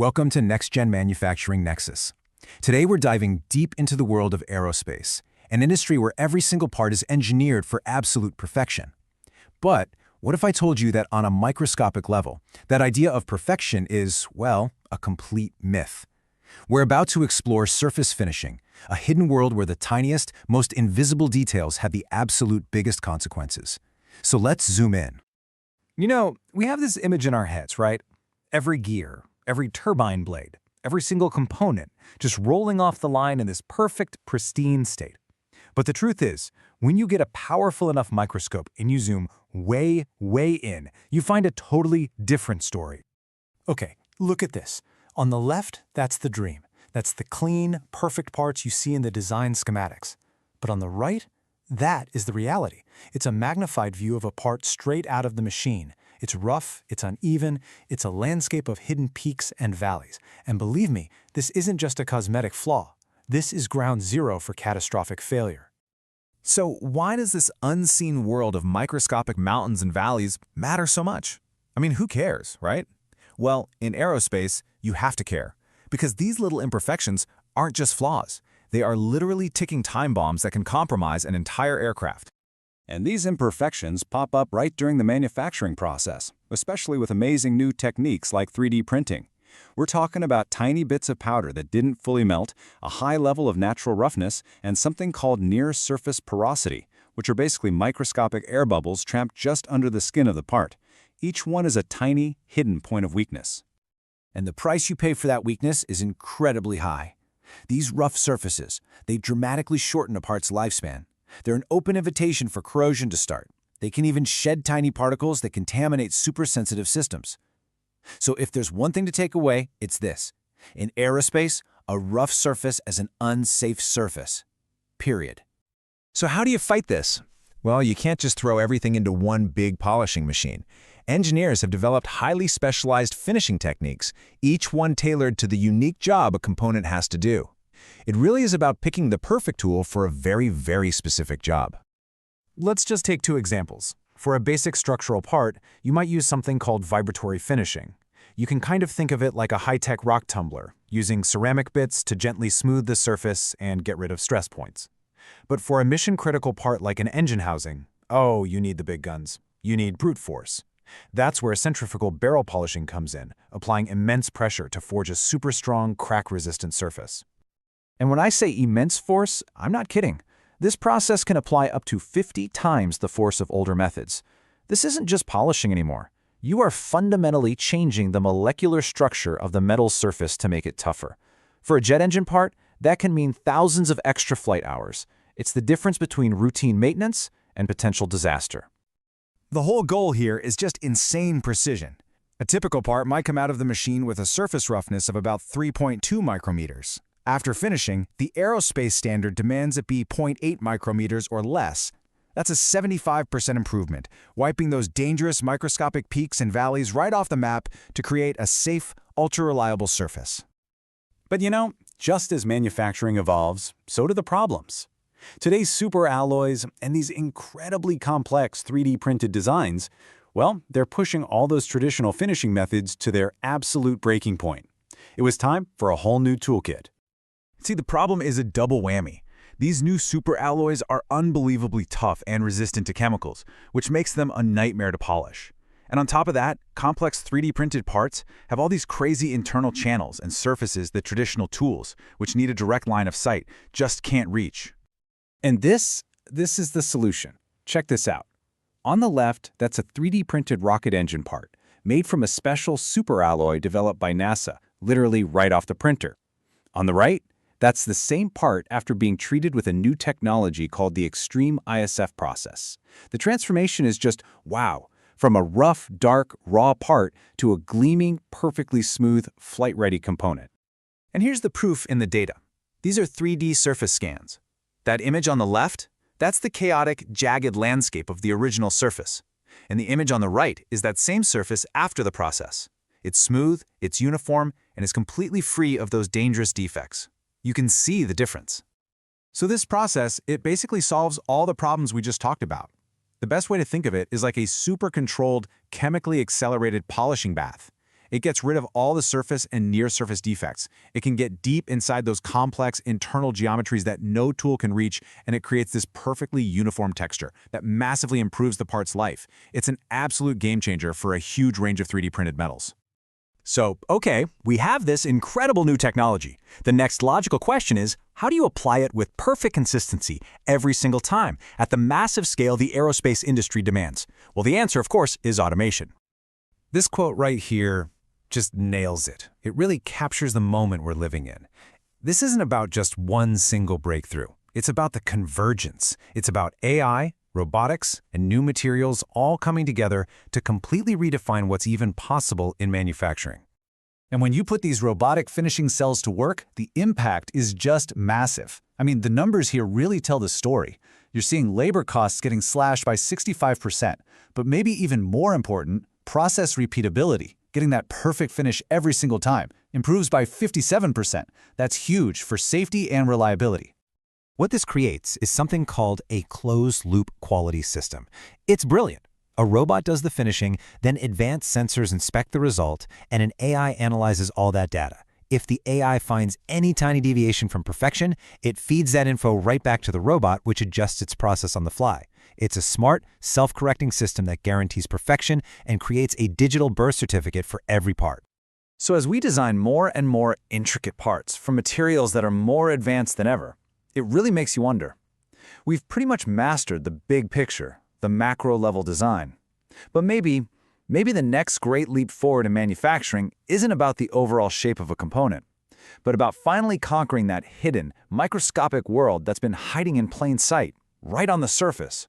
Welcome to Next Gen Manufacturing Nexus. Today we're diving deep into the world of aerospace, an industry where every single part is engineered for absolute perfection. But what if I told you that on a microscopic level, that idea of perfection is, well, a complete myth? We're about to explore surface finishing, a hidden world where the tiniest, most invisible details have the absolute biggest consequences. So let's zoom in. You know, we have this image in our heads, right? Every gear, every turbine blade, every single component just rolling off the line in this perfect, pristine state. But the truth is, when you get a powerful enough microscope and you zoom way, way in, you find a totally different story. Okay, look at this. On the left, that's the dream. That's the clean, perfect parts you see in the design schematics. But on the right, that is the reality. It's a magnified view of a part straight out of the machine. It's rough, it's uneven, it's a landscape of hidden peaks and valleys. And believe me, this isn't just a cosmetic flaw. This is ground zero for catastrophic failure. So why does this unseen world of microscopic mountains and valleys matter so much? I mean, who cares, right? Well, in aerospace, you have to care, because these little imperfections aren't just flaws. They are literally ticking time bombs that can compromise an entire aircraft. And these imperfections pop up right during the manufacturing process, especially with amazing new techniques like 3D printing. We're talking about tiny bits of powder that didn't fully melt, a high level of natural roughness, and something called near-surface porosity, which are basically microscopic air bubbles trapped just under the skin of the part. Each one is a tiny, hidden point of weakness. And the price you pay for that weakness is incredibly high. These rough surfaces, they dramatically shorten a part's lifespan. They're an open invitation for corrosion to start. They can even shed tiny particles that contaminate super-sensitive systems. So if there's one thing to take away, it's this. In aerospace, a rough surface is an unsafe surface. Period. So how do you fight this? Well, you can't just throw everything into one big polishing machine. Engineers have developed highly specialized finishing techniques, each one tailored to the unique job a component has to do. It really is about picking the perfect tool for a very, very specific job. Let's just take two examples. For a basic structural part, you might use something called vibratory finishing. You can kind of think of it like a high-tech rock tumbler, using ceramic bits to gently smooth the surface and get rid of stress points. But for a mission-critical part like an engine housing, oh, you need the big guns. You need brute force. That's where centrifugal barrel polishing comes in, applying immense pressure to forge a super strong, crack-resistant surface. And when I say immense force, I'm not kidding. This process can apply up to 50 times the force of older methods. This isn't just polishing anymore. You are fundamentally changing the molecular structure of the metal surface to make it tougher. For a jet engine part, that can mean thousands of extra flight hours. It's the difference between routine maintenance and potential disaster. The whole goal here is just insane precision. A typical part might come out of the machine with a surface roughness of about 3.2 micrometers. After finishing, the aerospace standard demands it be 0.8 micrometers or less. That's a 75% improvement, wiping those dangerous microscopic peaks and valleys right off the map to create a safe, ultra-reliable surface. But you know, just as manufacturing evolves, so do the problems. Today's super alloys and these incredibly complex 3D printed designs, well, they're pushing all those traditional finishing methods to their absolute breaking point. It was time for a whole new toolkit. See, the problem is a double whammy. These new superalloys are unbelievably tough and resistant to chemicals, which makes them a nightmare to polish. And on top of that, complex 3D printed parts have all these crazy internal channels and surfaces that traditional tools, which need a direct line of sight, just can't reach. And this is the solution. Check this out. On the left, that's a 3D printed rocket engine part, made from a special superalloy developed by NASA, literally right off the printer. On the right, that's the same part after being treated with a new technology called the Extreme ISF process. The transformation is just wow, from a rough, dark, raw part to a gleaming, perfectly smooth, flight-ready component. And here's the proof in the data. These are 3D surface scans. That image on the left, that's the chaotic, jagged landscape of the original surface. And the image on the right is that same surface after the process. It's smooth, it's uniform, and is completely free of those dangerous defects. You can see the difference. So this process, it basically solves all the problems we just talked about. The best way to think of it is like a super-controlled, chemically accelerated polishing bath. It gets rid of all the surface and near-surface defects. It can get deep inside those complex internal geometries that no tool can reach, and it creates this perfectly uniform texture that massively improves the part's life. It's an absolute game changer for a huge range of 3D printed metals. So, okay, we have this incredible new technology. The next logical question is, how do you apply it with perfect consistency every single time at the massive scale the aerospace industry demands? Well, the answer, of course, is automation. This quote right here just nails it. It really captures the moment we're living in. This isn't about just one single breakthrough. It's about the convergence. It's about AI, robotics, and new materials all coming together to completely redefine what's even possible in manufacturing. And when you put these robotic finishing cells to work, the impact is just massive. I mean, the numbers here really tell the story. You're seeing labor costs getting slashed by 65%, but maybe even more important, process repeatability, getting that perfect finish every single time, improves by 57%. That's huge for safety and reliability. What this creates is something called a closed-loop quality system. It's brilliant. A robot does the finishing, then advanced sensors inspect the result, and an AI analyzes all that data. If the AI finds any tiny deviation from perfection, it feeds that info right back to the robot, which adjusts its process on the fly. It's a smart, self-correcting system that guarantees perfection and creates a digital birth certificate for every part. So as we design more and more intricate parts from materials that are more advanced than ever, it really makes you wonder. We've pretty much mastered the big picture, the macro-level design. But maybe the next great leap forward in manufacturing isn't about the overall shape of a component, but about finally conquering that hidden, microscopic world that's been hiding in plain sight, right on the surface.